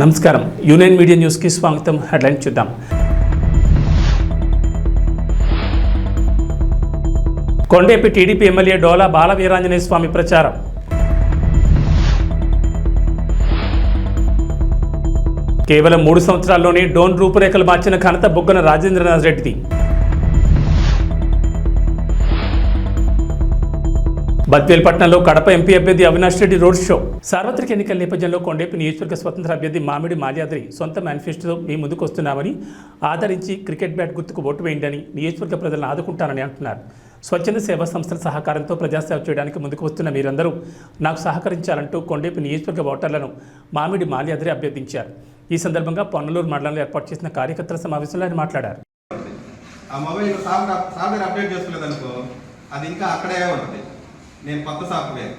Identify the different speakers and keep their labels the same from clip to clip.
Speaker 1: నమస్కారం union media న్యూస్కి స్వాగతం. హెడ్లైన్ చూద్దాం. కొండేపి టీడీపీ ఎమ్మెల్యే డోలా బాల వీరాంజనేయ స్వామి ప్రచారం. కేవలం 3 సంవత్సరాల్లోనే డోన్ రూపురేఖలు మార్చిన ఘనత బుగ్గన రాజేంద్రనాథ్ రెడ్డిది. బద్వేల్పట్నంలో కడప ఎంపీ అభ్యర్థి అవినాష్ రెడ్డి రోడ్ షో. సార్వత్రిక ఎన్నికల నేపథ్యంలో కొండేపి నియోజకవర్గ స్వతంత్ర అభ్యర్థి మామిడి మాల్యాద్రి సొంత మేనిఫెస్టోతో మీ ముందుకు వస్తున్నామని, ఆదరించి క్రికెట్ బ్యాట్ గుర్తుకు ఓటు వేయండి, నియోజకవర్గ ప్రజలను ఆదుకుంటానని అంటున్నారు. స్వచ్ఛంద సేవా సంస్థల సహకారంతో ప్రజాసేవ చేయడానికి ముందుకు వస్తున్న మీరందరూ నాకు సహకరించాలంటూ కొండేపి నియోజకవర్గ ఓటర్లను మామిడి మాల్యాద్రి అభ్యర్థించారు. ఈ సందర్భంగా పొన్నలూరు మండలంలో ఏర్పాటు చేసిన కార్యకర్తల సమావేశంలో ఆయన మాట్లాడారు.
Speaker 2: నేను కొత్త సాఫ్ట్వేర్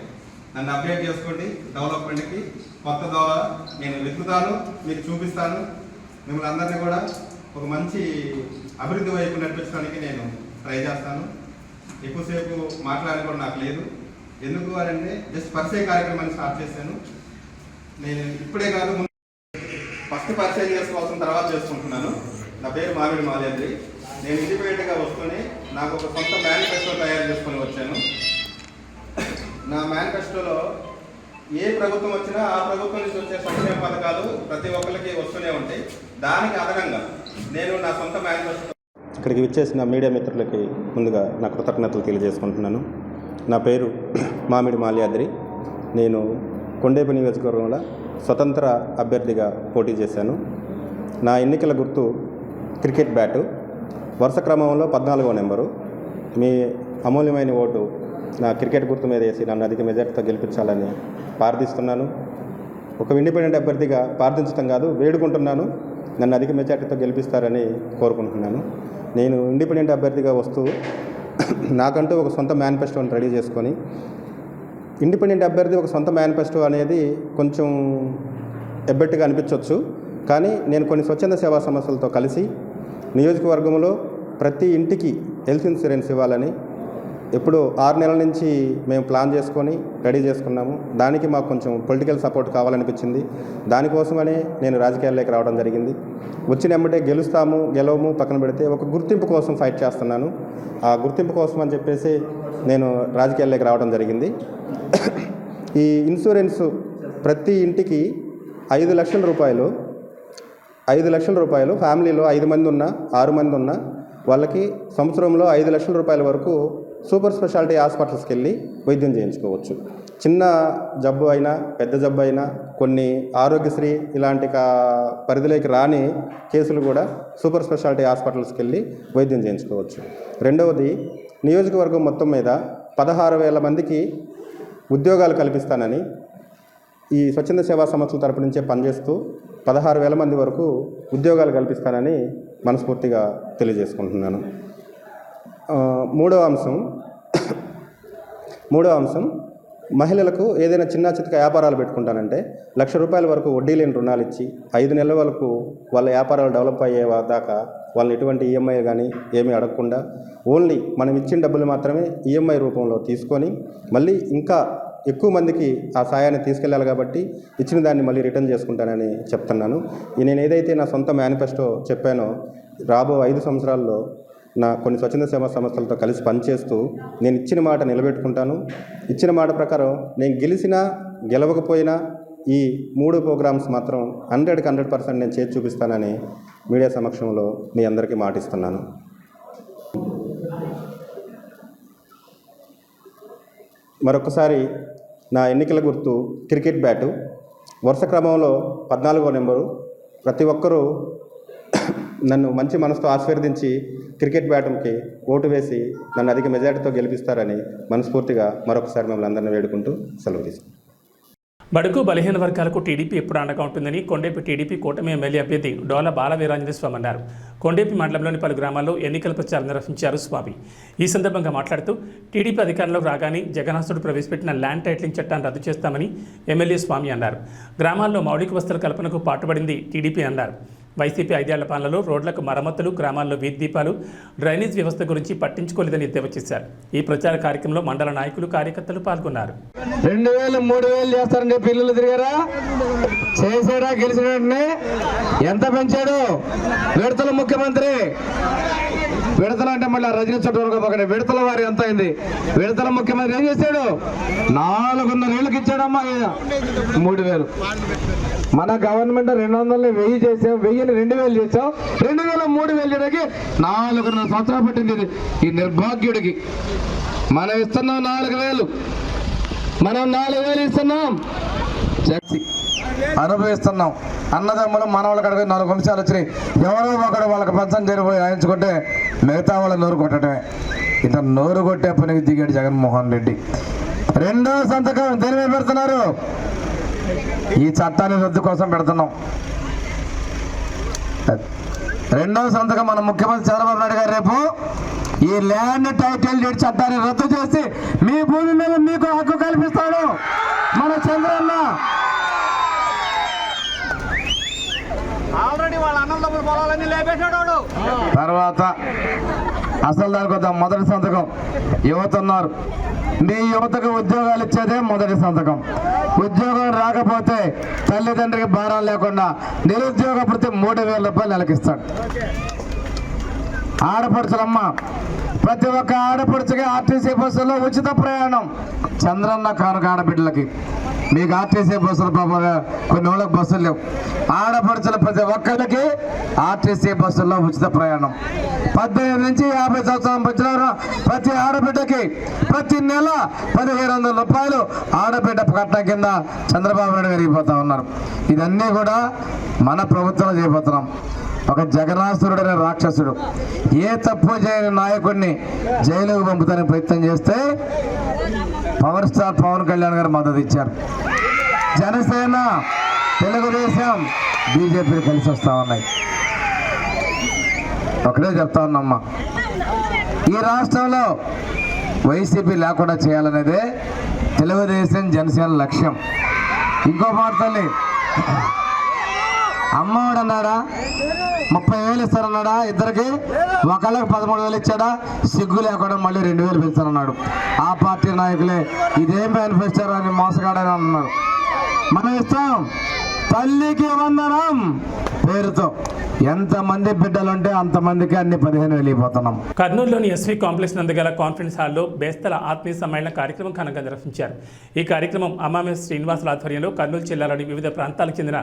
Speaker 2: నన్ను అప్డేట్ చేసుకోండి. డెవలప్మెంట్కి కొత్త ద్వారా నేను వెతుకుతాను, మీకు చూపిస్తాను. మిమ్మల్ని అందరినీ కూడా ఒక మంచి అభివృద్ధి వైపు నడిపించడానికి నేను ట్రై చేస్తాను. ఎక్కువసేపు మాట్లాడడం కూడా నాకు లేదు. ఎందుకు అంటే జస్ట్ పరిచయ కార్యక్రమాన్ని స్టార్ట్ చేశాను. నేను ఇప్పుడే కాదు, ఫస్ట్ పరిచయం చేసుకోవాల్సిన తర్వాత చేసుకుంటున్నాను. నా పేరు మామిడి మాల్యాద్రి. నేను ఇండిపెండెంట్గా వస్తూనే నాకు ఒక సొంత మేనిఫెస్టో తయారు చేసుకొని వచ్చాను. నా మేనిఫెస్టోలో ఏ ప్రభుత్వం వచ్చినా ఆ ప్రభుత్వం నుంచి వచ్చే సంక్షేమ పథకాలు ప్రతి ఒక్కరికి వస్తూనే ఉంటాయి. దానికి అదనంగా నేను నా సొంత మేనిఫెస్టో. ఇక్కడికి విచ్చేసిన మీడియా మిత్రులకి ముందుగా నా కృతజ్ఞతలు తెలియజేసుకుంటున్నాను. నా పేరు మామిడి మాల్యాద్రి. నేను కొండేపి నియోజకవర్గంలో స్వతంత్ర అభ్యర్థిగా పోటీ చేశాను. నా ఎన్నికల గుర్తు క్రికెట్ బ్యాటు. వరుస క్రమంలో 14వ నెంబరు. మీ అమూల్యమైన ఓటు నా క్రికెట్ గుర్తు మీద వేసి నన్ను అధిక మెజార్టీతో గెలిపించాలని ప్రార్థిస్తున్నాను. ఒక ఇండిపెండెంట్ అభ్యర్థిగా ప్రార్థించడం కాదు, వేడుకుంటున్నాను. నన్ను అధిక మెజార్టీతో గెలిపిస్తారని కోరుకుంటున్నాను. నేను ఇండిపెండెంట్ అభ్యర్థిగా వస్తూ నాకంటూ ఒక సొంత మేనిఫెస్టోని రెడీ చేసుకొని, ఇండిపెండెంట్ అభ్యర్థి ఒక సొంత మేనిఫెస్టో అనేది కొంచెం ఎబ్బెట్టుగా అనిపించవచ్చు. కానీ నేను కొన్ని స్వచ్ఛంద సేవా సంస్థలతో కలిసి నియోజకవర్గంలో ప్రతి ఇంటికి హెల్త్ ఇన్సూరెన్స్ ఇవ్వాలని ఎప్పుడు 6 నెలల నుంచి మేము ప్లాన్ చేసుకొని రెడీ చేసుకున్నాము. దానికి మాకు కొంచెం పొలిటికల్ సపోర్ట్ కావాలనిపించింది. దానికోసమనే నేను రాజకీయాల్లోకి రావడం జరిగింది. వచ్చిన ఎమ్మటే గెలుస్తాము గెలవము పక్కన పెడితే ఒక గుర్తింపు కోసం ఫైట్ చేస్తున్నాను. ఆ గుర్తింపు కోసం అని చెప్పేసి నేను రాజకీయాల్లోకి రావడం జరిగింది. ఈ ఇన్సూరెన్స్ ప్రతి ఇంటికి 5 లక్షల రూపాయలు, 5 లక్షల రూపాయలు ఫ్యామిలీలో 5 మంది ఉన్నా 6 మంది ఉన్నా వాళ్ళకి సంవత్సరంలో 5 లక్షల రూపాయల వరకు సూపర్ స్పెషాలిటీ హాస్పిటల్స్కి వెళ్ళి వైద్యం చేయించుకోవచ్చు. చిన్న జబ్బు అయినా పెద్ద జబ్బు అయినా కొన్ని ఆరోగ్యశ్రీ ఇలాంటి పరిధిలోకి రాని కేసులు కూడా సూపర్ స్పెషాలిటీ హాస్పిటల్స్కి వెళ్ళి వైద్యం చేయించుకోవచ్చు. రెండవది, నియోజకవర్గం మొత్తం మీద 16,000 మందికి ఉద్యోగాలు కల్పిస్తానని ఈ స్వచ్ఛంద సేవా సంస్థల తరపు నుంచే పనిచేస్తూ 16,000 మంది వరకు ఉద్యోగాలు కల్పిస్తానని మనస్ఫూర్తిగా తెలియజేసుకుంటున్నాను. మూడవ అంశం మహిళలకు ఏదైనా చిన్న చితక వ్యాపారాలు పెట్టుకుంటానంటే 1,00,000 రూపాయల వరకు వడ్డీ లేని రుణాలు ఇచ్చి 5 నెలల వరకు వాళ్ళ వ్యాపారాలు డెవలప్ అయ్యే దాకా వాళ్ళని ఎటువంటి ఈఎంఐ కానీ ఏమీ అడగకుండా ఓన్లీ మనం ఇచ్చిన డబ్బులు మాత్రమే ఈఎంఐ రూపంలో తీసుకొని మళ్ళీ ఇంకా ఎక్కువ మందికి ఆ సాయాన్ని తీసుకెళ్ళాలి కాబట్టి ఇచ్చిన దాన్ని మళ్ళీ రిటర్న్ చేసుకుంటానని చెప్తున్నాను. నేను ఏదైతే నా సొంత మేనిఫెస్టో చెప్పానో రాబో 5 సంవత్సరాల్లో నా కొన్ని స్వచ్ఛంద సేవా సంస్థలతో కలిసి పనిచేస్తూ నేను ఇచ్చిన మాట నిలబెట్టుకుంటాను. ఇచ్చిన మాట ప్రకారం నేను గెలిచినా గెలవకపోయినా ఈ 3 ప్రోగ్రామ్స్ మాత్రం 100కి 100% నేను చేసి చూపిస్తానని మీడియా సమక్షంలో మీ అందరికీ మాటిస్తున్నాను. మరొకసారి నా ఎన్నికల గుర్తు క్రికెట్ బ్యాటు. వరుస క్రమంలో 14వ నెంబరు. ప్రతి ఒక్కరూ నన్ను మంచి మనసుతో ఆశీర్వదించి క్రికెట్ బ్యాట్కి ఓటు వేసి నన్ను అధిక మెజార్టీతో గెలిపిస్తారని మనస్ఫూర్తిగా మరొకసారి మిమ్మల్ని అందరినీ వేడుకుంటూ సెలవు తీసుకుంటాను.
Speaker 1: బడుగు బలహీన వర్గాలకు టీడీపీ ఎప్పుడు అండగా ఉంటుందని కొండేపి టీడీపీ కూటమి ఎమ్మెల్యే అభ్యర్థి డోలా బాల వీరాంజనేయ స్వామి అన్నారు. కొండేపి మండలంలోని పలు గ్రామాల్లో ఎన్నికల ప్రచారం నిర్వహించారు స్వామి. ఈ సందర్భంగా మాట్లాడుతూ టీడీపీ అధికారంలోకి రాగానే జగన్నాథుడు ప్రవేశపెట్టిన ల్యాండ్ టైటిలింగ్ చట్టాన్ని రద్దు చేస్తామని ఎమ్మెల్యే స్వామి అన్నారు. గ్రామాల్లో మౌలిక వసతుల కల్పనకు పాటుపడింది టీడీపీ అన్నారు. వైసీపీ 5 ఏళ్ల పాలనలో రోడ్లకు మరమ్మతులు, గ్రామాల్లో వీధి దీపాలు, డ్రైనేజ్ వ్యవస్థ గురించి పట్టించుకోలేదని ఎద్దేవా చేశారు. ఈ ప్రచార కార్యక్రమంలో మండల నాయకులు, కార్యకర్తలు పాల్గొన్నారు.
Speaker 3: 2000, 3000 చేస్తారంటే పిల్లలు తిరిగారా? చేసాడా? గెలిచిన వెంటనే ఎంత పెంచాడు? విడతల ముఖ్యమంత్రి. విడతల అంటే మళ్ళీ రజనీ చట్టం విడతల వారి ఎంత అయింది? విడతల ముఖ్యమంత్రి ఏం చేశాడు? 4.5 ఏళ్ళకి ఇచ్చాడమ్మా 3000. మన గవర్నమెంట్ 200 1000 చేసాం, 1000ని 2000 చేసాం, 2000 3000 చేయడానికి 4.5 సంవత్సరాలు పట్టింది ఈ నిర్భాగ్యుడికి. మనం ఇస్తున్నాం 4000, మనం 4000 ఇస్తున్నాం, అనుభవిస్తున్నాం. అన్నదమ్ములు మనవాళ్ళ కడిగి 4 అంశాలు వచ్చినాయి. ఎవరో ఒకడు వాళ్ళకి పంచం చేరిపోయి రాయించుకుంటే మిగతా వాళ్ళ నోరు కొట్టడమే. ఇట్లా నోరు కొట్టే పనికి దిగాడు జగన్మోహన్ రెడ్డి. 2వ సంతకం దేని మీద పెడుతున్నారు? ఈ చట్టాన్ని రద్దు కోసం పెడుతున్నాం. 2వ సంతకం మన ముఖ్యమంత్రి చంద్రబాబు నాయుడు గారు రేపు ఈ ల్యాండ్ టైటిల్ డీడ్ చట్టాన్ని రద్దు చేసి మీ భూమి మీద మీకు హక్కు కల్పిస్తాడు మన చంద్రన్న. తర్వాత అసలు దానికి వద్దాం. మొదటి సంతకం యువత ఉన్నారు. మీ యువతకు ఉద్యోగాలు ఇచ్చేదే మొదటి సంతకం. ఉద్యోగం రాకపోతే తల్లిదండ్రికి భారం లేకుండా నిరుద్యోగ భృతి 3000 రూపాయలు నెలకిస్తాడు. ఆడపడుచులమ్మ, ప్రతి ఒక్క ఆడపడుచుకి ఆర్టీసీ బస్సుల్లో ఉచిత ప్రయాణం. చంద్రన్న కానుక ఆడబిడ్డలకి. మీకు ఆర్టీసీ బస్సులు పాప కొన్ని వాళ్ళకి బస్సులు లేవు. ఆడపడుచుల ప్రతి ఒక్కరికి ఆర్టీసీ బస్సుల్లో ఉచిత ప్రయాణం. 18 నుంచి 50 సంవత్సరాల మధ్యలో ప్రతి ఆడబిడ్డకి ప్రతి నెల 1500 రూపాయలు ఆడబిడ్డ కట్నం కింద చంద్రబాబు నాయుడు పెరిగిపోతా ఉన్నారు. ఇదన్నీ కూడా మన ప్రభుత్వంలో చేయబోతున్నాం. ఒక జగన్నాసురుడు అనే రాక్షసుడు ఏ తప్పు చేయని నాయకుడిని జైలుకు పంపుతానికి ప్రయత్నం చేస్తే పవర్ స్టార్ పవన్ కళ్యాణ్ గారు మద్దతు ఇచ్చారు. జనసేన, తెలుగుదేశం, బీజేపీలు కలిసి వస్తా ఉన్నాయి. ఒకటే చెప్తా ఉన్నామ్మా, ఈ రాష్ట్రంలో వైసీపీ లేకుండా చేయాలనేదే తెలుగుదేశం, జనసేన లక్ష్యం. ఇంకో మాట తల్లి, అమ్మఒడు అన్నాడా? 30,000 ఇస్తారన్నాడా? ఇద్దరికి ఒకళ్ళకి 13,000 ఇచ్చాడా? సిగ్గు లేకుండా మళ్ళీ 2,000 పెంచారన్నాడు. ఆ పార్టీ నాయకులే ఇదే మేనిఫెస్టో అని మోసగాడని అన్నారు. మనం ఇస్తాం తల్లికి వందనం పేరుతో. ఎంతమంది బిడ్డలుంటే అంతమందికి అన్ని 15,000 వెళ్ళిపోతున్నాం.
Speaker 1: కర్నూలులోని ఎస్వి కాంప్లెక్స్ నందుగల కాన్ఫరెన్స్ హాల్లో బేస్తల ఆత్మీయ సమ్మేళన కార్యక్రమం ఘనంగా నిర్వహించారు. ఈ కార్యక్రమం అమ్మామె శ్రీనివాసుల ఆధ్వర్యంలో కర్నూలు జిల్లాలోని వివిధ ప్రాంతాలకు చెందిన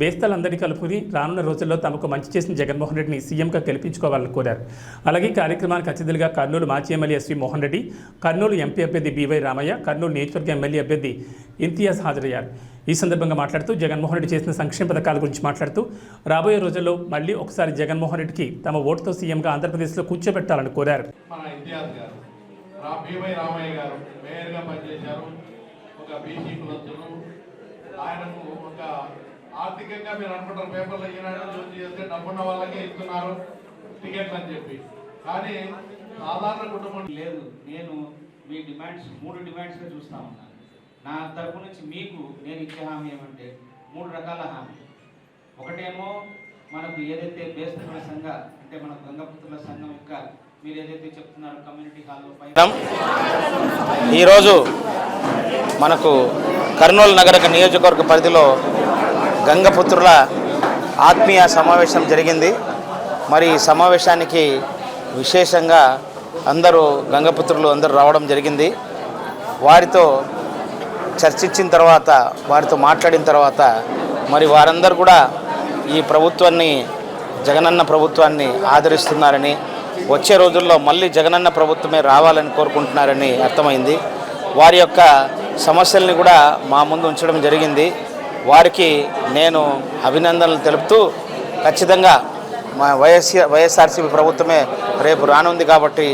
Speaker 1: బేస్తలందరినీ కలుపుకుని రానున్న రోజుల్లో తమకు మంచి చేసిన జగన్మోహన్ రెడ్డిని సీఎంగా గెలిపించుకోవాలని కోరారు. అలాగే కార్యక్రమానికి అతిథులుగా కర్నూలు మాజీ MLA SV Mohan Reddy, Kurnool MP అభ్యర్థి బీవై రామయ్య, కర్నూలు నియోజకవర్గ ఎమ్మెల్యే అభ్యర్థి ఇంతియాజ్ హాజరయ్యారు. ఈ సందర్భంగా మాట్లాడుతూ జగన్మోహన్ రెడ్డి చేసిన సంక్షేమ పథకాల గురించి మాట్లాడుతూ రాబోయే రోజుల్లో మళ్ళీ ఒకసారి జగన్మోహన్ రెడ్డికి తమ ఓటుతో సీఎంగా ఆంధ్రప్రదేశ్లో కూర్చోబెట్టాలని కోరారు.
Speaker 4: మన ఇంతియాజ్ గారు, బీవై రామయ్య గారు మేయర్గా పనిచేశారు. ఒక బీసీ కులస్తులు. ఆయనకు ఒక ఆర్థికంగా మీరు అనుకుంటారు పేపర్లో ఈనాడు జ్యోతి చేస్తే డబ్బున్న వాళ్ళకే ఇస్తున్నారు టికెట్లు అని చెప్పి. కానీ సాధారణ కుటుంబం
Speaker 5: లేదు. నేను మీ డిమాండ్స్ 3 డిమాండ్స్గా చూస్తా ఉన్నాను. నా తరపు నుంచి మీకు నేను ఇచ్చే హామీ ఏమంటే 3 రకాల హామీ. ఒకటేమో మనకు ఏదైతే బేస్తల సంఘ అంటే మన గంగపుత్రుల సంఘం యొక్క మీరు ఏదైతే చెప్తున్నారో కమ్యూనిటీ హాల్లో
Speaker 6: ఈరోజు మనకు కర్నూలు నగర నియోజకవర్గ పరిధిలో గంగపుత్రుల ఆత్మీయ సమావేశం జరిగింది. మరి ఈ సమావేశానికి విశేషంగా అందరూ గంగపుత్రులు అందరూ రావడం జరిగింది. వారితో చర్చించిన తర్వాత, వారితో మాట్లాడిన తర్వాత మరి వారందరూ కూడా ఈ ప్రభుత్వాన్ని, జగనన్న ప్రభుత్వాన్ని ఆదరిస్తున్నారని, వచ్చే రోజుల్లో మళ్ళీ జగనన్న ప్రభుత్వమే రావాలని కోరుకుంటున్నారని అర్థమైంది. వారి యొక్క సమస్యల్ని కూడా మా ముందు ఉంచడం జరిగింది. వారికి నేను అభినందనలు తెలుపుతూ ఖచ్చితంగా మా వైఎస్ఆర్సీపీ ప్రభుత్వమే రేపు రానుంది కాబట్టి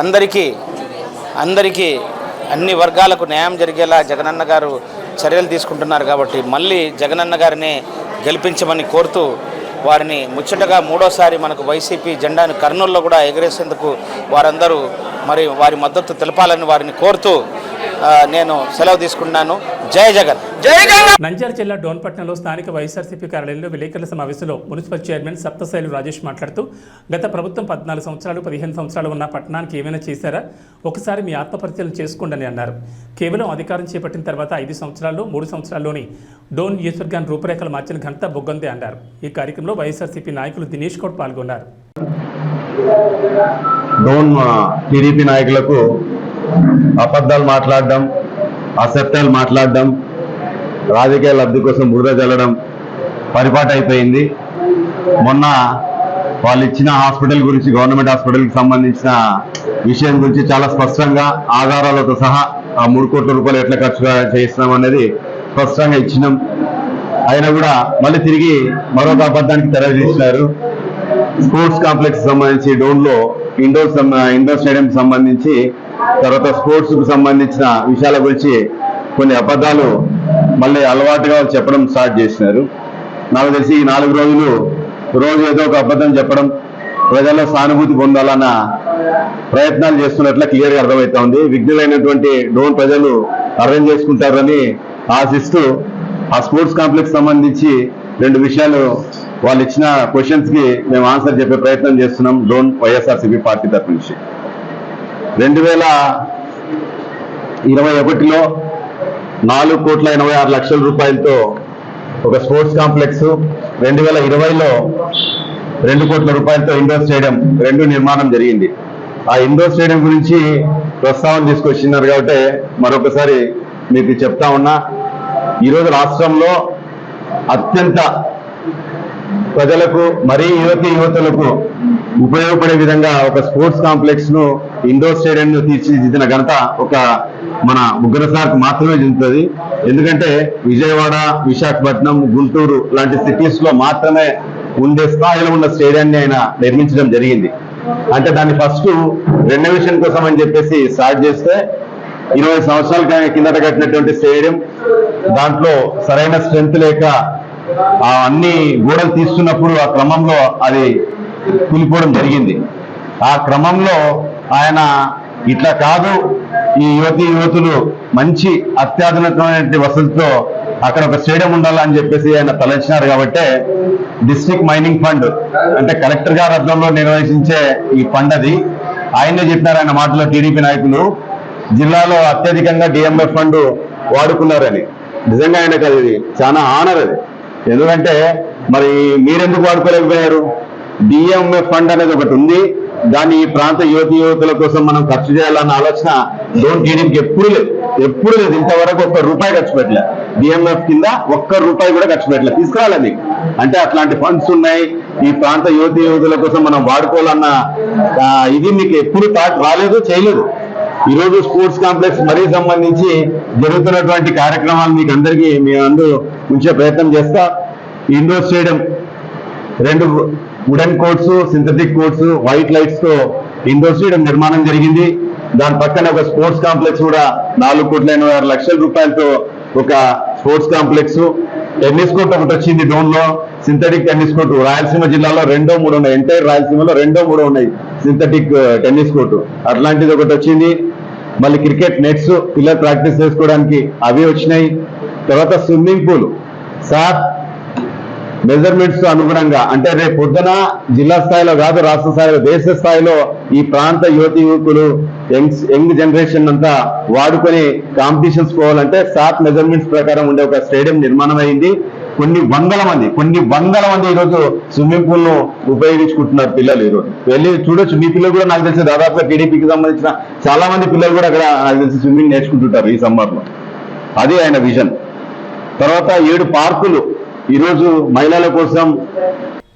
Speaker 6: అందరికీ అన్ని వర్గాలకు న్యాయం జరిగేలా జగనన్న గారు చర్యలు తీసుకుంటున్నారు కాబట్టి మళ్ళీ జగనన్న గారిని గెలిపించమని కోరుతూ వారిని ముచ్చటగా 3వసారి మనకు వైసీపీ జెండాను కర్నూలులో కూడా ఎగరేసేందుకు వారందరూ మరి వారి మద్దతు తెలపాలని వారిని కోరుతూ నేను సెలవు తీసుకున్నాను. జై జగన్ జై జగన్.
Speaker 1: నంద్యాల జిల్లా డోన్పట్నంలో స్థానిక వైఎస్ఆర్సీపీ కార్యాలయంలో విలేకరుల సమావేశంలో మున్సిపల్ చైర్మన్ సప్తశైలు రాజేష్ మాట్లాడుతూ గత ప్రభుత్వం 14 సంవత్సరాలు 15 సంవత్సరాలు ఉన్న పట్టణానికి ఏమైనా చేశారా, ఒకసారి మీ ఆత్మపరిశీలన చేసుకోండి అన్నారు. కేవలం అధికారం చేపట్టిన తర్వాత 5 సంవత్సరాల్లో 3 సంవత్సరాల్లోని డోన్ నియోజకవర్గాన్ని రూపురేఖలు మార్చిన ఘనత బొగ్గందే అన్నారు. ఈ కార్యక్రమంలో వైఎస్ఆర్సీపీ నాయకులు దినేష్ గౌడ్ పాల్గొన్నారు.
Speaker 7: డోన్ టీడీపీ నాయకులకు అబద్ధాలు మాట్లాడడం, అసత్యాలు మాట్లాడడం, రాజకీయ లబ్ధి కోసం బురద చల్లడం పరిపాటు అయిపోయింది. మొన్న వాళ్ళు ఇచ్చిన హాస్పిటల్ గురించి, గవర్నమెంట్ హాస్పిటల్కి సంబంధించిన విషయం గురించి చాలా స్పష్టంగా ఆధారాలతో సహా ఆ 3 కోట్ల రూపాయలు ఎట్లా ఖర్చు చేస్తున్నాం అనేది స్పష్టంగా ఇచ్చినాం. అయినా కూడా మళ్ళీ తిరిగి మరొక అబద్ధానికి తెరదీసినారు. స్పోర్ట్స్ కాంప్లెక్స్ సంబంధించి డోన్లో ఇండోర్ స్టేడియం సంబంధించి, తర్వాత స్పోర్ట్స్కు సంబంధించిన విషయాల గురించి కొన్ని అబద్ధాలు మళ్ళీ అలవాటుగా చెప్పడం స్టార్ట్ చేసినారు. నాకు తెలిసి ఈ 4 రోజులు రోజు ఏదో ఒక అబద్ధం చెప్పడం, ప్రజల్లో సానుభూతి పొందాలన్న ప్రయత్నాలు చేస్తున్నట్ల క్లియర్గా అర్థమవుతా ఉంది. విఘ్నులైనటువంటి డోన్ ప్రజలు అర్థం చేసుకుంటారని ఆశిస్తూ ఆ స్పోర్ట్స్ కాంప్లెక్స్ సంబంధించి 2 విషయాలు వాళ్ళు ఇచ్చిన క్వశ్చన్స్కి మేము ఆన్సర్ చెప్పే ప్రయత్నం చేస్తున్నాం. డోన్ వైఎస్ఆర్సీపీ పార్టీ తరఫు నుంచి 2021లో 4,86,00,000 రూపాయలతో ఒక స్పోర్ట్స్ కాంప్లెక్స్, 2020లో 2 కోట్ల రూపాయలతో ఇండోర్ స్టేడియం 2 నిర్మాణం జరిగింది. ఆ ఇండోర్ స్టేడియం గురించి ప్రస్తావన తీసుకొచ్చినారు కాబట్టి మరొకసారి మీకు చెప్తా ఉన్నా. ఈరోజు రాష్ట్రంలో అత్యంత ప్రజలకు, మరీ యువతులకు ఉపయోగపడే విధంగా ఒక స్పోర్ట్స్ కాంప్లెక్స్ ను, ఇండోర్ స్టేడియం ను తీర్చిదిద్దిన ఘనత ఒక మన ముగ్గురు సార్కి మాత్రమే చెందుతుంది. ఎందుకంటే విజయవాడ, విశాఖపట్నం, గుంటూరు లాంటి సిటీస్ లో మాత్రమే ఉండే స్థాయిలో ఉన్న స్టేడియాన్ని ఆయన నిర్మించడం జరిగింది. అంటే దాన్ని ఫస్ట్ రెనోవేషన్ కోసం అని చెప్పేసి స్టార్ట్ చేస్తే 20 సంవత్సరాల కిందట కట్టినటువంటి స్టేడియం, దాంట్లో సరైన స్ట్రెంత్ లేక అన్ని గోడలు తీస్తున్నప్పుడు ఆ క్రమంలో అది కూలిపోవడం జరిగింది. ఆ క్రమంలో ఆయన ఇట్లా కాదు, ఈ యువతులు మంచి అత్యాధునికమైన వసతితో అక్కడ ఒక స్టేడియం ఉండాలని చెప్పేసి ఆయన తలంచినారు. కాబట్టి డిస్ట్రిక్ట్ మైనింగ్ ఫండ్ అంటే కలెక్టర్ గారి అర్థంలో నిర్వహించే ఈ ఫండ్ అది. ఆయనే చెప్పినారు ఆయన మాటలో, టీడీపీ నాయకులు జిల్లాలో అత్యధికంగా డిఎంఎఫ్ ఫండ్ వాడుకున్నారని. నిజంగా ఆయనకు అది చాలా ఆనర్ అది. ఎందుకంటే మరి మీరెందుకు వాడుకోలేకపోయారు? డిఎంఎఫ్ ఫండ్ అనేది ఒకటి ఉంది, దాన్ని ఈ ప్రాంత యువతుల కోసం మనం ఖర్చు చేయాలన్న ఆలోచన డోన్ టీడీపీకి ఎప్పుడు లేదు. ఇంతవరకు ₹1 ఖర్చు పెట్టలే. డిఎంఎఫ్ కింద ₹1 కూడా ఖర్చు పెట్టలే. తీసుకురాలని అంటే అట్లాంటి ఫండ్స్ ఉన్నాయి. ఈ ప్రాంత యువతుల కోసం మనం వాడుకోవాలన్న ఇది మీకు ఎప్పుడు థాట్ రాలేదు, చేయలేదు. ఈరోజు స్పోర్ట్స్ కాంప్లెక్స్ మరీ సంబంధించి జరుగుతున్నటువంటి కార్యక్రమాలు మీకు అందరికీ మీ అందరూ ఉంచే ప్రయత్నం చేస్తా. Indoor stadium 2 wooden courts, synthetic courts, white lights తో ఇండోర్ స్టేడియం నిర్మాణం జరిగింది. దాని పక్కన ఒక స్పోర్ట్స్ కాంప్లెక్స్ కూడా 4,86,00,000 రూపాయలతో ఒక స్పోర్ట్స్ కాంప్లెక్స్. టెన్నిస్ కోర్ట్ ఒకటి వచ్చింది డోన్ లో, సింథటిక్ టెన్నిస్ కోర్టు. రాయలసీమ జిల్లాలో 2, 3 ఉన్నాయి. ఎంటైర్ రాయలసీమలో 2, 3 ఉన్నాయి సింథటిక్ టెన్నిస్ కోర్టు. అట్లాంటిది ఒకటి వచ్చింది. మళ్ళీ క్రికెట్ నెట్స్ పిల్లలు ప్రాక్టీస్ చేసుకోవడానికి అవి వచ్చినాయి. తర్వాత స్విమ్మింగ్ పూల్ సార్ మెజర్మెంట్స్ అనుగుణంగా, అంటే రేపు పొద్దున జిల్లా స్థాయిలో కాదు, రాష్ట్ర స్థాయిలో, దేశ స్థాయిలో ఈ ప్రాంత యువకులు, యంగ్ జనరేషన్ అంతా వాడుకొని కాంపిటీషన్స్ పోవాలంటే సాట్ మెజర్మెంట్స్ ప్రకారం ఉండే ఒక స్టేడియం నిర్మాణం అయింది. కొన్ని వందల మంది ఈరోజు స్విమ్మింగ్ పూల్ ను ఉపయోగించుకుంటున్నారు పిల్లలు. ఈరోజు వెళ్ళి చూడొచ్చు. మీ పిల్లలు కూడా నాకు తెలిసి దాదాపుగా టీడీపీకి సంబంధించిన చాలా మంది పిల్లలు కూడా అక్కడ నాకు తెలిసి స్విమ్మింగ్ నేర్చుకుంటుంటారు ఈ సమ్మర్ లో. అది ఆయన విజన్. తర్వాత 7 పార్కులు ఈరోజు మహిళల కోసం.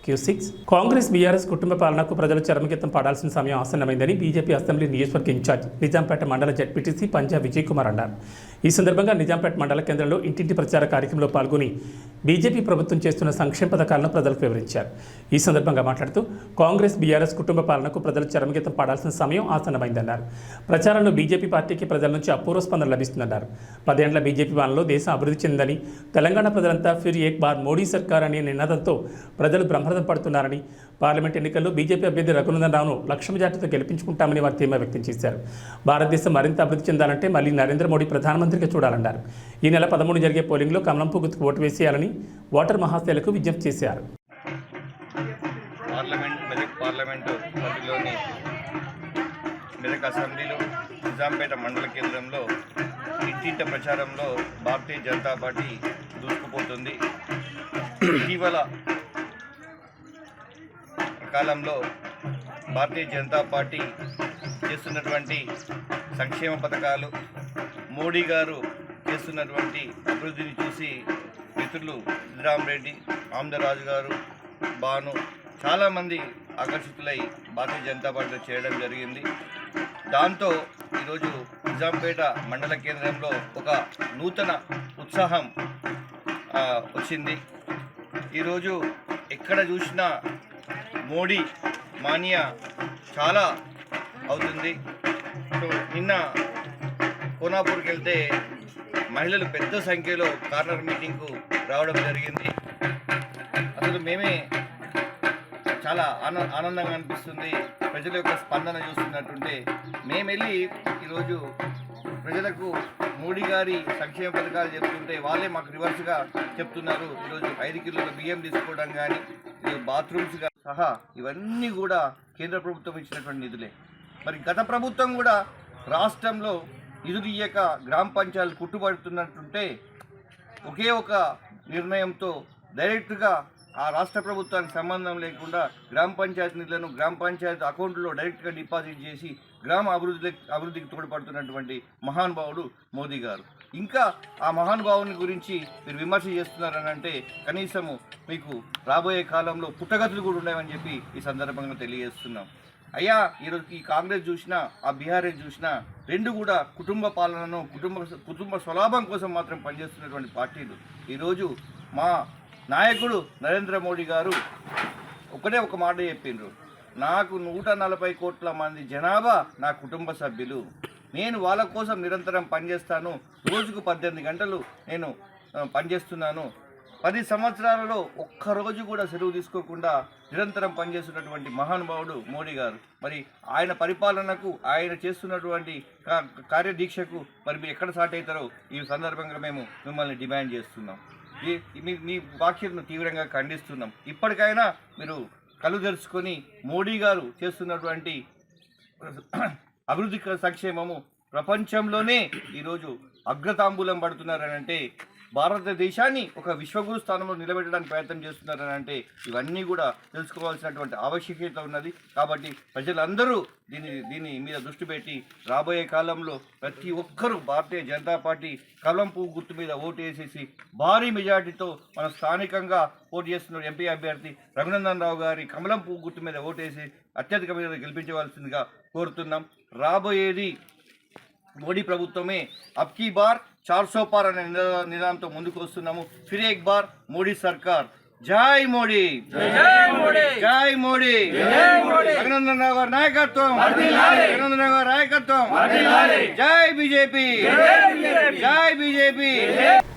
Speaker 1: Q6 కాంగ్రెస్ బీఆర్ఎస్ కుటుంబ పాలనకు ప్రజలు చరమగీతం పాడాల్సిన సమయం ఆసన్నమైందని బీజేపీ అసెంబ్లీ నియోజకవర్గ ఇన్ఛార్జ్ నిజాంపేట మండల జడ్పీటీసీ పంజా విజయ్ కుమార్ అన్నారు. ఈ సందర్భంగా నిజాంపేట మండల కేంద్రంలో ఇంటింటి ప్రచార కార్యక్రమంలో పాల్గొని బీజేపీ ప్రభుత్వం చేస్తున్న సంక్షేమ పథకాలను ప్రజలకు వివరించారు. ఈ సందర్భంగా మాట్లాడుతూ కాంగ్రెస్ బీఆర్ఎస్ కుటుంబ పాలనకు ప్రజలు చరమగీతం పాడాల్సిన సమయం ఆసన్నమైందన్నారు. ప్రచారంలో బీజేపీ పార్టీకి ప్రజల నుంచి అపూర్వ స్పందన లభిస్తుందన్నారు. 10 ఏళ్ల బీజేపీ పాలనలో దేశం అభివృద్ధి చెందిందని, తెలంగాణ ప్రజలంతా ఫిర్ ఏక్ బార్ మోడీ సర్కార్ అనే నినాదంతో ప్రజలు బ్రహ్మ బ్రహ్మరథం పడుతున్నారని, పార్లమెంట్ ఎన్నికల్లో బీజేపీ అభ్యర్థి రఘునందన్ రావును లక్ష మెజార్టీతో గెలిపించుకుంటామని వారు ధీమా వ్యక్తం చేశారు. భారతదేశం మరింత అభివృద్ధి చెందాలంటే మళ్ళీ నరేంద్ర మోడీ ప్రధానమంత్రిగా చూడాలన్నారు. ఈ నెల 13 జరిగే పోలింగ్లో కమలం పువ్వుకు ఓటు వేసేయాలని ఓటర్ మహాశైలకు విజ్ఞప్తి చేశారు.
Speaker 8: మెదక్ పార్లమెంటు పరిధిలోని మెదక్ అసెంబ్లీలో నిజాంపేట మండల కేంద్రంలో ఇంటింట ప్రచారంలో భారతీయ జనతా పార్టీ దూసుకుపోతుంది. ఇటీవల కాలంలో భారతీయ జనతా పార్టీ చేస్తున్నటువంటి సంక్షేమ పథకాలు, మోడీ గారు చేస్తున్నటువంటి అభివృద్ధిని చూసి మిత్రులు సిద్ధరామ్ రెడ్డి, ఆమ్దరాజు గారు, బాను చాలామంది ఆకర్షితులై భారతీయ జనతా పార్టీలో చేయడం జరిగింది. దాంతో ఈరోజు నిజాంపేట మండల కేంద్రంలో ఒక నూతన ఉత్సాహం వచ్చింది. ఈరోజు ఎక్కడ చూసినా మోడీ మానియా చాలా అవుతుంది. సో నిన్న కోనాపూర్కి వెళ్తే మహిళలు పెద్ద సంఖ్యలో కార్నర్ మీటింగ్కు రావడం జరిగింది. అసలు మేమే చాలా ఆనందంగా అనిపిస్తుంది. ప్రజల యొక్క స్పందన చూస్తున్నట్టుంటే మేము వెళ్ళి ఈరోజు ప్రజలకు మోడీ గారి సంక్షేమ పథకాలు చెప్తుంటే వాళ్ళే మాకు రివర్స్గా చెప్తున్నారు. ఈరోజు 5 కిలోల బియ్యం తీసుకోవడం కానీ, బాత్రూమ్స్ సహా ఇవన్నీ కూడా కేంద్ర ప్రభుత్వం ఇచ్చినటువంటి నిధులే. మరి గత ప్రభుత్వం కూడా రాష్ట్రంలో నిధులు ఇయ్యక గ్రామ పంచాయతీలు పుట్టుబడుతున్నట్టుంటే ఒకే ఒక నిర్ణయంతో డైరెక్ట్గా ఆ రాష్ట్ర ప్రభుత్వానికి సంబంధం లేకుండా గ్రామ పంచాయతీ నిధులను గ్రామ పంచాయతీ అకౌంట్లో డైరెక్ట్గా డిపాజిట్ చేసి గ్రామ అభివృద్ధికి తోడ్పడుతున్నటువంటి మహానుభావుడు మోదీ గారు. ఇంకా ఆ మహానుభావుని గురించి మీరు విమర్శ చేస్తున్నారని అంటే కనీసము మీకు రాబోయే కాలంలో పుట్టగతులు కూడా ఉండవని చెప్పి ఈ సందర్భంగా తెలియజేస్తున్నాం. అయ్యా, ఈరోజు ఈ కాంగ్రెస్ చూసినా, ఆ బీఆర్ఎస్ చూసినా రెండు కూడా కుటుంబ పాలనను, కుటుంబ స్వలాభం కోసం మాత్రం పనిచేస్తున్నటువంటి పార్టీలు. ఈరోజు మా నాయకుడు నరేంద్ర మోడీ గారు ఒకటే ఒక మాట చెప్పిండ్రు, నాకు 140 కోట్ల మంది జనాభా నా కుటుంబ సభ్యులు, నేను వాళ్ళ కోసం నిరంతరం పనిచేస్తాను, రోజుకు 18 గంటలు నేను పనిచేస్తున్నాను. 10 సంవత్సరాలలో ఒక్కరోజు కూడా సెలవు తీసుకోకుండా నిరంతరం పనిచేస్తున్నటువంటి మహానుభావుడు మోడీ గారు. మరి ఆయన పరిపాలనకు, ఆయన చేస్తున్నటువంటి కార్యదీక్షకు మరి మీరు ఎక్కడ సాటి అవుతారో ఈ సందర్భంగా మేము మిమ్మల్ని డిమాండ్ చేస్తున్నాం. మీ వ్యాఖ్యలను తీవ్రంగా ఖండిస్తున్నాం. ఇప్పటికైనా మీరు కళ్ళు తెరుచుకొని మోడీ గారు చేస్తున్నటువంటి అభివృద్ధి సంక్షేమము ప్రపంచంలోనే ఈరోజు అగ్రతాంబూలం పడుతున్నారని అంటే, భారతదేశాన్ని ఒక విశ్వగురు స్థానంలో నిలబెట్టడానికి ప్రయత్నం చేస్తున్నారని అంటే ఇవన్నీ కూడా తెలుసుకోవాల్సినటువంటి ఆవశ్యకత ఉన్నది. కాబట్టి ప్రజలందరూ దీని మీద దృష్టి పెట్టి రాబోయే కాలంలో ప్రతి ఒక్కరూ భారతీయ జనతా పార్టీ కమలం పువ్వు గుర్తు మీద ఓటు వేసేసి భారీ మెజార్టీతో మన స్థానికంగా పోటీ చేస్తున్న ఎంపీ అభ్యర్థి రఘునందన్ రావు గారి కమలం పువ్వు గుర్తు మీద ఓటు వేసి అత్యధిక మీద గెలిపించవలసిందిగా కోరుతున్నాం. రాబోయేది మోడీ ప్రభుత్వమే. అబ్కీ బార్ 400 పార్ అనే నినాదంతో ముందుకు వస్తున్నాము. ఫిర్ ఏక్ బార్ మోడీ సర్కార్. జై మోడీ, జై మోడీ, రఘునందన్ రావు గారి నాయకత్వం, రఘునందన్ రావు గారి నాయకత్వం. జై బీజేపీ, జై బీజేపీ.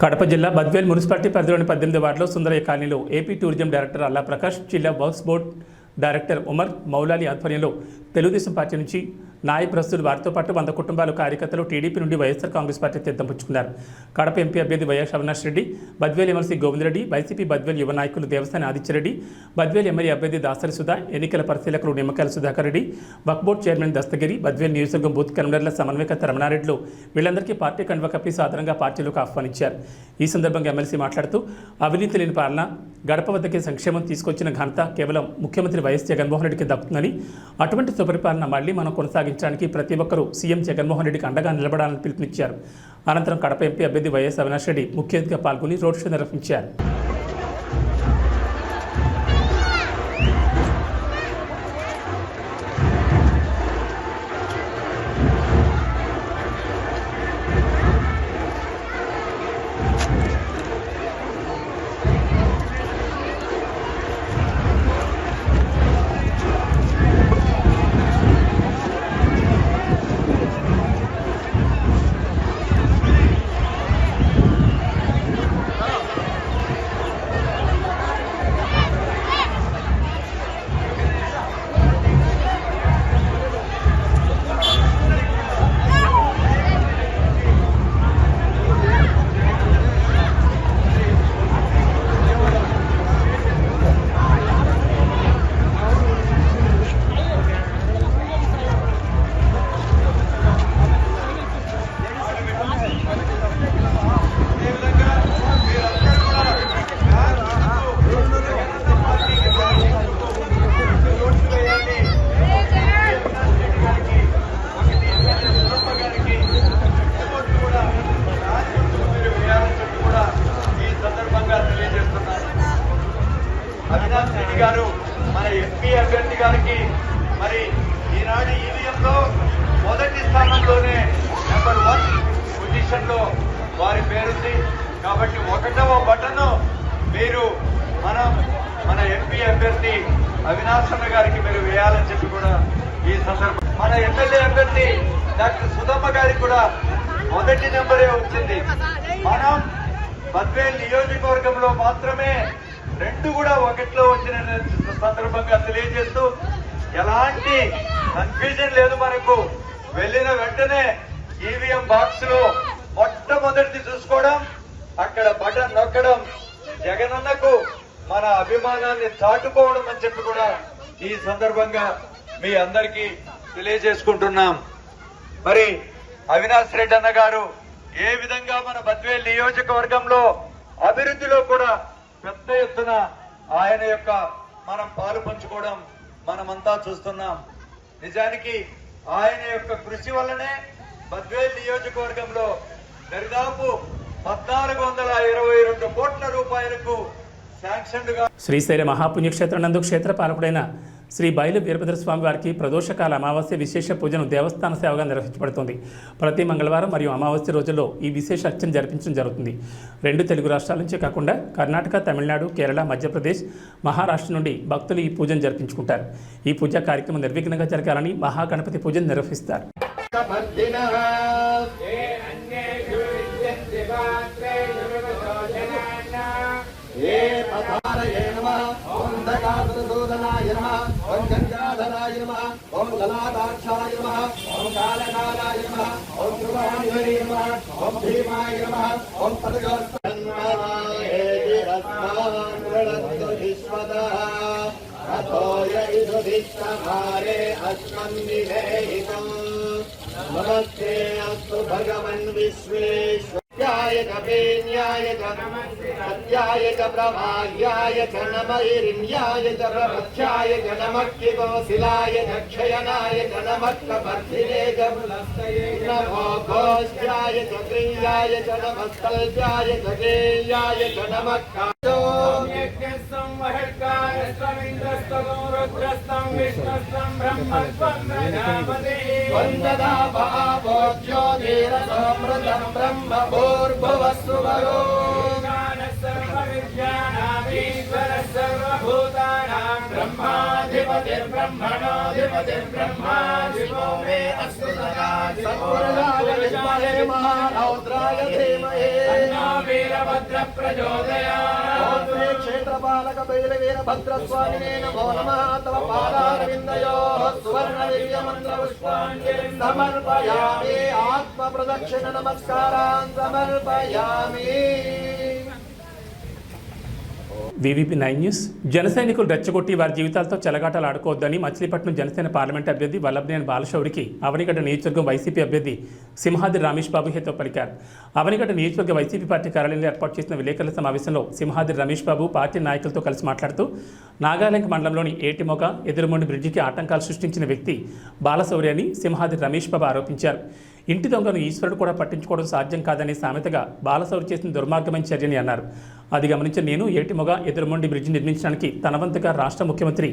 Speaker 1: కడప జిల్లా బద్వేల్ మున్సిపాలిటీ పరిధిలోని 18వ వార్డులో సుందరయ్య కాలనీలో ఏపీ టూరిజం డైరెక్టర్ అల్లా ప్రకాష్, జిల్లా works board director Umar Moula Ali ఆధ్వర్యంలో తెలుగుదేశం పార్టీ నుంచి నాయ ప్రస్తుతులు వారితో పాటు 100 కుటుంబాలు కార్యకర్తలు టీడీపీ నుండి వైఎస్ఆర్ కాంగ్రెస్ పార్టీ తీర్థం పుచ్చుకున్నారు. కడప ఎంపీ అభ్యర్థి YS Avinash Reddy, Badvel MLC Govinda Reddy, YCP Badvel యువ నాయకులు దేవస్థాని ఆదిత్యరెడ్డి, బద్వేల్ ఎమ్మెల్యే అభ్యర్థి దాసరి సుధా, ఎన్నికల పరిశీలకులు నిమ్మకాయల సుధాకర్ రెడ్డి, వక్ఫ్ బోర్డు చైర్మన్ దస్తగిరి, బద్వేల్ నియోజకవర్గం బూత్ కన్వీనర్ల సమన్వయకర్త రమణారెడ్డిలు వీళ్ళందరికీ పార్టీ కండువా కప్పి సాధారణంగా పార్టీలోకి ఆహ్వానించారు. ఈ సందర్భంగా ఎమ్మెల్సీ మాట్లాడుతూ అవినీతి లేని పాలన, గడప వద్దకే సంక్షేమం తీసుకొచ్చిన ఘనత కేవలం ముఖ్యమంత్రి వైఎస్ జగన్మోహన్ రెడ్డికి దక్కుతుందని, అటువంటి సుపరిపాలన మళ్లీ మనం కొనసాగించడానికి ప్రతి ఒక్కరూ సీఎం జగన్మోహన్ రెడ్డికి అండగా నిలబడాలని పిలుపునిచ్చారు. అనంతరం కడప ఎంపీ అభ్యర్థి వైఎస్ అవినాష్ రెడ్డి ముఖ్య అతిథిగా పాల్గొని రోడ్ షో నిర్వహించారు.
Speaker 9: కాబట్టి 1వ బటన్ మీరు మన ఎంపీ అభ్యర్థి అవినాష్ అన్న గారికి మీరు వేయాలని చెప్పి కూడా ఈ సందర్భం మన ఎమ్మెల్యే అభ్యర్థి డాక్టర్ సుధమ్మ గారికి కూడా మొదటి నెంబరే వచ్చింది. మనం బద్వేల్ నియోజకవర్గంలో మాత్రమే 2 కూడా 1లో వచ్చిన సందర్భంగా తెలియజేస్తూ ఎలాంటి కన్ఫ్యూజన్ లేదు. మనకు వెళ్ళిన వెంటనే ఈవీఎం బాక్స్ లో మొట్టమొదటిది చూసుకోవడం, అక్కడ బటన్ నొక్కడం, జగనన్నకు మన అభిమానాన్ని చాటుకోవడం అని చెప్పి కూడా ఈ సందర్భంగా మీ అందరికీ తెలియజేసుకుంటున్నాం. మరి అవినాష్ రెడ్డి అన్న గారు ఏ విధంగా మన బద్వేల్ నియోజకవర్గంలో అభివృద్ధిలో కూడా పెద్ద ఎత్తున ఆయన యొక్క మనం పాలు పంచుకోవడం మనమంతా చూస్తున్నాం. నిజానికి ఆయన యొక్క కృషి వల్లనే బద్వేల్ నియోజకవర్గంలో దరిదాపు 1422 కోట్ల రూపాయలకు శాంక్షన్గా
Speaker 1: శ్రీశైల మహాపుణ్యక్షేత్రం నందు క్షేత్ర పాలకుడైన శ్రీ బయలు వీరభద్రస్వామి వారికి ప్రదోషకాల అమావాస్య విశేష పూజను దేవస్థాన సేవగా నిర్వహించబడుతుంది. ప్రతి మంగళవారం మరియు అమావాస్య రోజుల్లో ఈ విశేష అర్చన జరిపించడం జరుగుతుంది. 2 తెలుగు రాష్ట్రాల నుంచే కాకుండా కర్ణాటక, తమిళనాడు, కేరళ, మధ్యప్రదేశ్, మహారాష్ట్ర నుండి భక్తులు ఈ పూజను జరిపించుకుంటారు. ఈ పూజా కార్యక్రమం నిర్విఘ్నంగా జరగాలని మహాగణపతి పూజను నిర్వహిస్తారు.
Speaker 3: सूदनाय नमः ओम गंगाधराय नमः ओम ललाटाक्षाय नमः ओम कालकालाय नमः ओम ध्रुवाय नमः ओम भीमाय नमः ओम पदगोस्तन्माय रत्नांगणतु विश्वतः अतोय इदुदिष्टभारे अस्मन्निवेहितम् नमस्ते अस्तु भगवन् विश्वेश्वराय कपेन्याय सत्याय च प्रभाग्याय च नमैरिण्याय च प्रपथ्याय च नमक्किकोशिलाय च क्षयनाय च नमक्कपर्थिने च नमो घोष्याय च क्रियाय च नमस्तल्प्याय च गेयाय च नमक्कायो वन्दना भावोज्यो धीरसोमृतं ब्रह्म भूर्भुवस्सुवरो ब्रह्माधिपतिर्ब्रह्मणोऽधिपतिर्ब्रह्मा शिवो मे अस्तु सदा महारौद्राय धीमहि तन्नो वीरभद्रः प्रचोदयात् क्षेत्रपालक वीरभद्रस्वामिने नमो नमः तव पादारविन्दयोः सुवर्णदिव्यमन्त्रपुष्पाञ्जलिं समर्पयामि आत्मप्रदक्षिण नमस्कारान् समर्पयामि.
Speaker 1: VVP 9 news. జన సైనికులు రెచ్చగొట్టి వారి జీవితాలతో చెలగాటలు ఆడుకోవద్దని మచిలీపట్నం జనసేన పార్లమెంట్ అభ్యర్థి వల్లభనేని బాలశౌరికి అవనిగడ్డ నియోజకవర్గం వైసీపీ అభ్యర్థి సింహాద్రి రమేష్ బాబు హితో పలికారు. అవనిగడ్డ నియోజకవర్గ వైసీపీ పార్టీ కార్యాలయంలో ఏర్పాటు చేసిన విలేకరుల సమావేశంలో సింహాద్రి రమేష్ బాబు పార్టీ నాయకులతో కలిసి మాట్లాడుతూ నాగాలంక మండలంలోని ఏటిమొగ ఎదురుమొండి బ్రిడ్జికి ఆటంకాలు సృష్టించిన వ్యక్తి బాలశౌరి అని సింహాద్రి రమేష్ బాబు ఆరోపించారు. ఇంటి దొంగను ఈశ్వరుడు కూడా పట్టించుకోవడం సాధ్యం కాదనే సామెతగా బాలశౌరి చేసిన దుర్మార్గమైన చర్యని అన్నారు. అది గమనించిన నేను ఏటిమొగ ఎదురుమొండి బ్రిడ్జి నిర్మించడానికి తన వంతుగా రాష్ట్ర ముఖ్యమంత్రి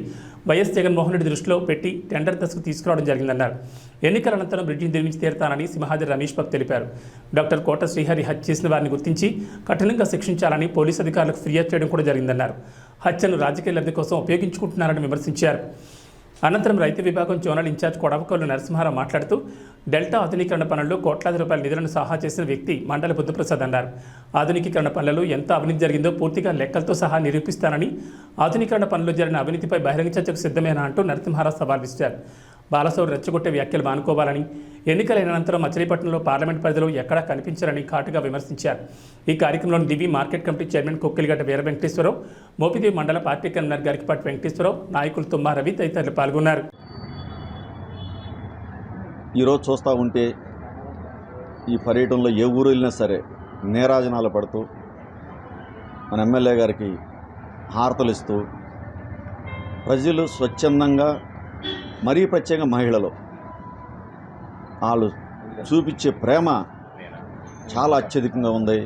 Speaker 1: వైఎస్ జగన్మోహన్ రెడ్డి దృష్టిలో పెట్టి టెండర్ దశకు తీసుకురావడం జరిగిందన్నారు. ఎన్నికల అనంతరం బ్రిడ్జిని నిర్మించి తీరుతానని సింహాద్రి రమేష్ బాబు తెలిపారు. డాక్టర్ కోట శ్రీహరి హత్య చేసిన వారిని గుర్తించి కఠినంగా శిక్షించాలని పోలీసు అధికారులకు ఫిర్యాదు చేయడం కూడా జరిగిందన్నారు. హత్యను రాజకీయ లబ్ధి కోసం ఉపయోగించుకుంటున్నారని విమర్శించారు. అనంతరం రైతు విభాగం జోనల్ ఇన్ఛార్జ్ కొడవకొల్లు నరసింహారావు మాట్లాడుతూ డెల్టా ఆధునీకరణ పనుల్లో కోట్లాది రూపాయల నిధులను సహా చేసిన వ్యక్తి మండలి బుద్ధప్రసాద్ అన్నారు. ఆధునీకరణ పనులలో ఎంత అవినీతి జరిగిందో పూర్తిగా లెక్కలతో సహా నిరూపిస్తానని, ఆధునీకరణ పనుల్లో జరిగిన అవినీతిపై బహిరంగ చర్చకు సిద్ధమేనా అంటూ నరసింహారావు సవాల్ విసిరారు. బాలశౌరి రెచ్చగొట్టే వ్యాఖ్యలు మానుకోవాలని, ఎన్నికలైన అనంతరం మచిలీపట్నంలో పార్లమెంట్ పరిధిలో ఎక్కడా కనిపించారని ఘాటుగా విమర్శించారు. ఈ కార్యక్రమంలో దివి మార్కెట్ కమిటీ చైర్మన్ కొక్కిలిగడ్డ వీర వెంకటేశ్వరరావు, మోపిదేవి మండల పార్టీ కన్వీనర్ గారికిపాటి వెంకటేశ్వరరావు, నాయకులు తుమ్మా రవి తదితరులు పాల్గొన్నారు.
Speaker 10: ఈరోజు చూస్తూ ఉంటే ఈ పర్యటనలో ఏ ఊరు వెళ్ళినా సరే నేరాజనాలు పడుతూ మన ఎమ్మెల్యే గారికి హారతలు ఇస్తూ ప్రజలు స్వచ్ఛందంగా, మరీ ప్రత్యేకంగా మహిళలు వాళ్ళు చూపించే ప్రేమ చాలా అత్యధికంగా ఉంది.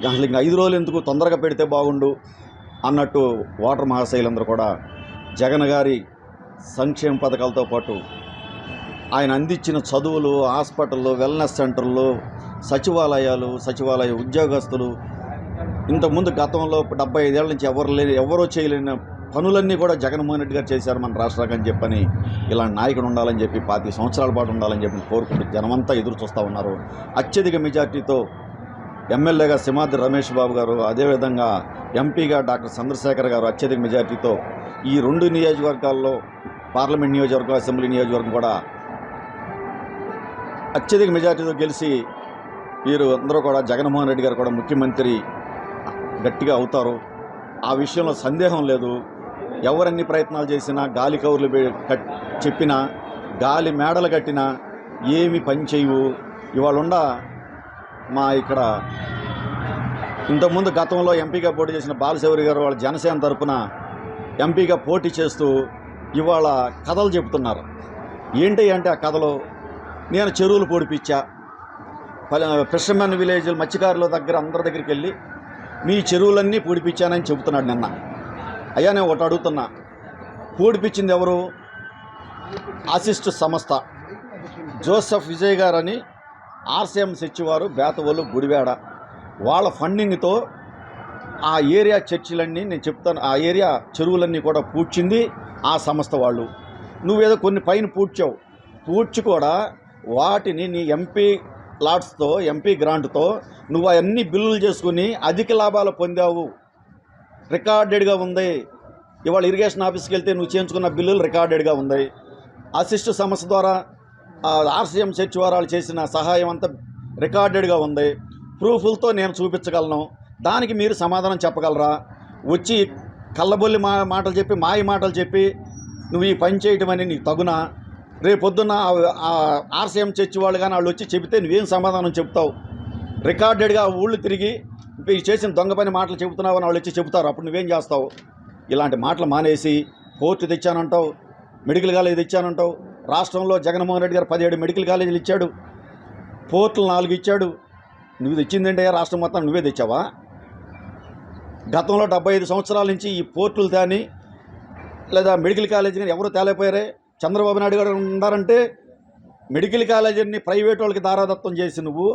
Speaker 10: అసలు ఇంకా 5 రోజులు ఎందుకు, తొందరగా పెడితే బాగుండు అన్నట్టు ఓటర్ మహాశైలందరూ కూడా జగన్ గారి సంక్షేమ పథకాలతో పాటు ఆయన అందించిన చదువులు, హాస్పిటళ్ళు, వెల్నెస్ సెంటర్లు, సచివాలయ ఉద్యోగస్తులు ఇంతకుముందు గతంలో 75 ఏళ్ల నుంచి ఎవరో చేయలేని పనులన్నీ కూడా జగన్మోహన్ రెడ్డి గారు చేశారు మన రాష్ట్రానికి అని చెప్పని, ఇలాంటి నాయకుడు ఉండాలని చెప్పి 25 సంవత్సరాల పాటు ఉండాలని చెప్పి కోరుకుంటూ జనమంతా ఎదురు చూస్తూ ఉన్నారు. అత్యధిక మెజార్టీతో ఎమ్మెల్యేగా సింహాద్రి రమేష్ బాబు గారు, అదేవిధంగా ఎంపీగా డాక్టర్ చంద్రశేఖర్ గారు అత్యధిక మెజార్టీతో ఈ 2 నియోజకవర్గాల్లో పార్లమెంట్ నియోజకవర్గం, అసెంబ్లీ నియోజకవర్గం కూడా అత్యధిక మెజార్టీతో గెలిచి వీరు అందరూ కూడా జగన్మోహన్ రెడ్డి గారు కూడా ముఖ్యమంత్రి గట్టిగా అవుతారు. ఆ విషయంలో సందేహం లేదు. ఎవరన్ని ప్రయత్నాలు చేసినా, గాలి కౌర్లు చెప్పినా, గాలి మేడలు కట్టినా ఏమి పని చేయవు. ఇవాళ మా ఇక్కడ ఇంతకుముందు గతంలో ఎంపీగా పోటీ చేసిన బాలశౌరి గారు వాళ్ళ జనసేన తరపున ఎంపీగా పోటీ చేస్తూ ఇవాళ కథలు చెబుతున్నారు. ఏంటి అంటే ఆ కథలో నేను చెరువులు పొడిపించా, ఫిషర్మెన్ విలేజ్ మత్స్యకారుల దగ్గర అందరి దగ్గరికి వెళ్ళి మీ చెరువులన్నీ పూడిపించానని చెబుతున్నాడు నిన్న. అయ్యా నేను ఒకటి అడుగుతున్నా, పూడిపించింది ఎవరు? అసిస్ట్ సంస్థ జోసెఫ్ విజయ్ గారని ఆర్సీఎం సచివారు బేతవోలు గుడివాడ వాళ్ళ ఫండింగ్తో ఆ ఏరియా చర్చిలన్నీ నేను చెప్తాను, ఆ ఏరియా చెరువులన్నీ కూడా పూడ్చింది ఆ సంస్థ వాళ్ళు. నువ్వేదో కొన్ని పైన పూడ్చి కూడా వాటిని నీ ఎంపీ లాట్స్తో, ఎంపీ గ్రాంట్తో నువ్వు అవన్నీ బిల్లులు చేసుకుని అధిక లాభాలు పొందావు. రికార్డెడ్గా ఉంది. ఇవాళ ఇరిగేషన్ ఆఫీస్కి వెళ్తే నువ్వు చేయించుకున్న బిల్లులు రికార్డెడ్గా ఉంది. అసిస్ట్ సంస్థ ద్వారా ఆర్సీఎం సచివారాలు చేసిన సహాయం అంతా రికార్డెడ్గా ఉంది. ప్రూఫ్లతో నేను చూపించగలను. దానికి మీరు సమాధానం చెప్పగలరా? వచ్చి కళ్ళబొల్లి మాటలు చెప్పి, మాయ మాటలు చెప్పి నువ్వు ఈ పని చేయటం అని నీకు తగునా? రేపొద్దున్న ఆర్సీఎం చర్చి వాళ్ళు కానీ వాళ్ళు వచ్చి చెబితే నువ్వేం సమాధానం చెప్తావు? రికార్డెడ్గా ఊళ్ళు తిరిగి ఈ చేసిన దొంగ పని మాటలు చెబుతున్నావు అని వాళ్ళు వచ్చి చెబుతారు. అప్పుడు నువ్వేం చేస్తావు? ఇలాంటి మాటలు మానేసి పోర్టు తెచ్చానంటావు, మెడికల్ కాలేజ్ తెచ్చానంటావు. రాష్ట్రంలో జగన్మోహన్ రెడ్డి గారు 17 మెడికల్ కాలేజీలు ఇచ్చాడు, పోర్టులు 4 ఇచ్చాడు. నువ్వు తెచ్చిందంటే రాష్ట్రం మొత్తం నువ్వే తెచ్చావా? గతంలో 75 సంవత్సరాల నుంచి ఈ పోర్టులు కానీ లేదా మెడికల్ కాలేజీ కానీ ఎవరు తేలేపోయారే? చంద్రబాబు నాయుడు గారు ఉన్నారంటే మెడికల్ కాలేజీని ప్రైవేట్ వాళ్ళకి దారాదత్తం చేసి నువ్వు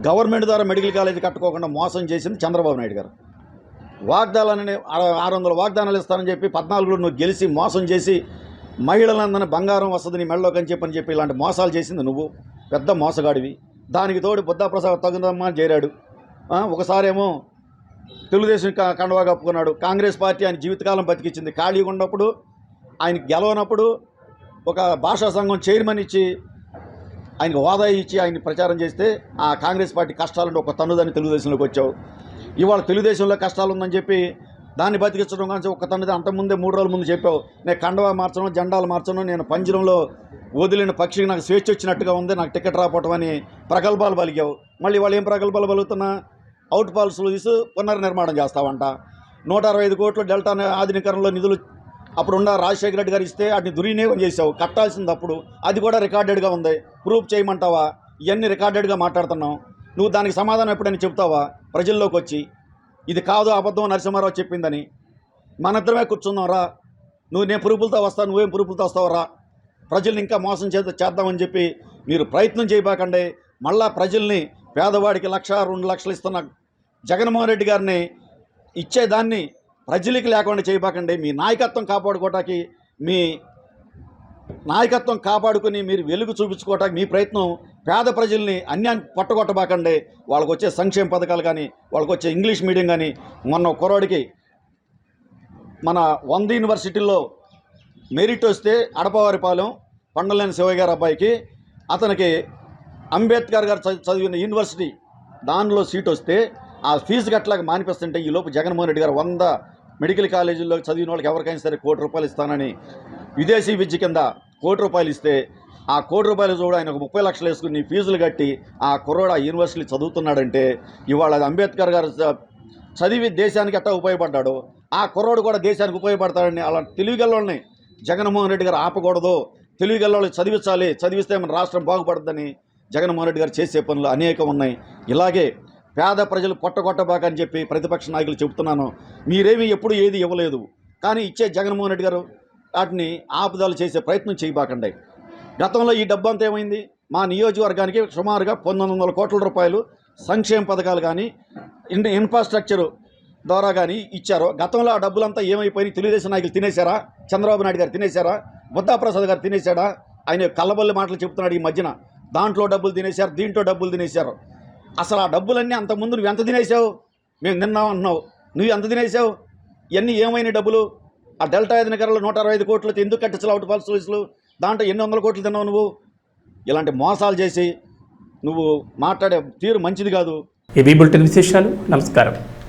Speaker 10: గవర్నమెంట్ ద్వారా మెడికల్ కాలేజీ కట్టుకోకుండా మోసం చేసింది చంద్రబాబు నాయుడు గారు. వాగ్దానాలని 600 వాగ్దానాలు ఇస్తానని చెప్పి 14లో నువ్వు గెలిచి మోసం చేసి మహిళలందరినీ బంగారం వస్తుంది నీ మెడలోకి అని చెప్పి ఇలాంటి మోసాలు చేసింది నువ్వు. పెద్ద మోసగాడివి. దానికి తోడు బుద్ధాప్రసాద్ తగుదమ్మా చేరాడు. ఒకసారేమో తెలుగుదేశం కండువా కప్పుకున్నాడు. కాంగ్రెస్ పార్టీ ఆయన జీవితకాలం బతికించింది. ఖాళీగా ఉన్నప్పుడు ఆయన గెలవనప్పుడు ఒక భాషా సంఘం చైర్మన్ ఇచ్చి ఆయనకు హోదా ఇచ్చి ఆయన ప్రచారం చేస్తే ఆ కాంగ్రెస్ పార్టీ కష్టాలుంటే ఒక తన్నుదని తెలుగుదేశంలోకి వచ్చావు. ఇవాళ తెలుగుదేశంలో కష్టాలు ఉందని చెప్పి దాన్ని బతికించడం కానీ ఒక తన్నుది అంతకుముందే 3 రోజుల ముందు చెప్పావు. నేను కండువా మార్చను, జెండాలు మార్చను, నేను పంజరంలో వదిలిన పక్షికి నాకు స్వేచ్ఛ వచ్చినట్టుగా ఉంది, నాకు టికెట్ రాపోవటం అని ప్రగల్భాలు పలికావు. మళ్ళీ వాళ్ళు ఏం ప్రగల్భాలు పలుకుతున్నా? అవుట్ పాల్స్ తీసి పునర్నిర్మాణం చేస్తావంట. 165 కోట్లు డెల్టా ఆధునీకరణలో నిధులు అప్పుడున్న రాజశేఖర రెడ్డి గారు ఇస్తే వాటిని దుర్వినియోగం చేసావు. కట్టాల్సింది అప్పుడు అది కూడా రికార్డెడ్గా ఉంది. ప్రూఫ్ చేయమంటావా? ఇవన్నీ రికార్డెడ్గా మాట్లాడుతున్నావు. నువ్వు దానికి సమాధానం ఎప్పుడైనా చెప్తావా ప్రజల్లోకి వచ్చి? ఇది కాదు అబద్ధం నరసింహారావు చెప్పిందని. మనిద్దరమే కూర్చున్నాం రా. నేను ప్రూఫులతో వస్తాను, నువ్వేం ప్రూఫులతో వస్తావు రా. ప్రజల్ని ఇంకా మోసం చేద్దామని చెప్పి మీరు ప్రయత్నం చేయబాకండి. మళ్ళా ప్రజల్ని పేదవాడికి 1,00,000 2 లక్షలు ఇస్తున్న జగన్మోహన్ రెడ్డి గారిని ఇచ్చేదాన్ని ప్రజలకి లేకుండా చేయబాకండి. మీ నాయకత్వం కాపాడుకోవటానికి, మీ నాయకత్వం కాపాడుకుని మీరు వెలుగు చూపించుకోవటానికి మీ ప్రయత్నం పేద ప్రజల్ని అన్యాయం పట్టగొట్టబాకండి. వాళ్ళకు వచ్చే సంక్షేమ పథకాలు కానీ, వాళ్ళకు వచ్చే ఇంగ్లీష్ మీడియం కానీ, మొన్న కుర్రాడికి మన 100 యూనివర్సిటీల్లో మెరిట్ వస్తే అడపవారిపాలెం పండలేని శివయ్య గారి అబ్బాయికి, అతనికి అంబేద్కర్ గారు చదివిన యూనివర్సిటీ దానిలో సీట్ వస్తే ఆ ఫీజు కట్టలాగా మానిపిస్తుంటే ఈలోపు జగన్మోహన్ రెడ్డి గారు 100 మెడికల్ కాలేజీల్లో చదివిన వాళ్ళకి ఎవరికైనా సరే ₹1 కోటి ఇస్తానని విదేశీ విద్య కింద ₹1 కోటి ఇస్తే ఆ ₹1 కోటి చూడ ఆయన 30 లక్షలు వేసుకుని ఫీజులు కట్టి ఆ కుర్రోడు ఆ యూనివర్సిటీ చదువుతున్నాడంటే ఇవాళ అంబేద్కర్ గారు చదివి దేశానికి ఎట్టా ఉపయోగపడ్డాడు, ఆ కుర్రోడు కూడా దేశానికి ఉపయోగపడతాడని అలా తెలివిగల్లోని జగన్మోహన్ రెడ్డి గారు ఆపకూడదు. తెలివిగల్లోని చదివించాలి, చదివిస్తే మన రాష్ట్రం బాగుపడుతుందని జగన్మోహన్ రెడ్డి గారు చేసే పనులు అనేకం ఉన్నాయి. ఇలాగే పేద ప్రజలు పొట్టగొట్టబాకని చెప్పి ప్రతిపక్ష నాయకులు చెబుతున్నాను. మీరేమీ ఎప్పుడు ఏది ఇవ్వలేదు, కానీ ఇచ్చే జగన్మోహన్ రెడ్డి గారు వాటిని ఆపుదల చేసే ప్రయత్నం చేయబాకండి. గతంలో ఈ డబ్బు అంతా ఏమైంది? మా నియోజకవర్గానికి సుమారుగా 1900 కోట్ల రూపాయలు సంక్షేమ పథకాలు కానీ ఇన్ఫ్రాస్ట్రక్చర్ ద్వారా కానీ ఇచ్చారు. గతంలో ఆ డబ్బులంతా ఏమైపోయి తెలుగుదేశం నాయకులు తినేశారా? చంద్రబాబు నాయుడు గారు తినేశారా? బుద్ధాప్రసాద్ గారు తినేశాడా? ఆయన కళ్ళబొల్లి మాటలు చెప్తున్నాడు ఈ మధ్యన. దాంట్లో డబ్బులు తినేశారు, దీంట్లో డబ్బులు తినేశారు. అసలు ఆ డబ్బులన్నీ అంతకుముందు నువ్వు ఎంత తినేసావు? మేము తిన్నాం అంటున్నావు, నువ్వు ఎంత తినేసావు? ఇవన్నీ ఏమైనా డబ్బులు? ఆ డెల్టా 5 నగరాలు 165 కోట్లతో ఎందుకు కట్టించాలి? అవుట్ పాస్ సర్వీసులు దాంట్లో 800 కోట్లు తిన్నావు నువ్వు. ఇలాంటి మోసాలు చేసి నువ్వు మాట్లాడే తీరు మంచిది కాదు.
Speaker 1: ఇవి బులెటిన్ విశేషాలు. నమస్కారం.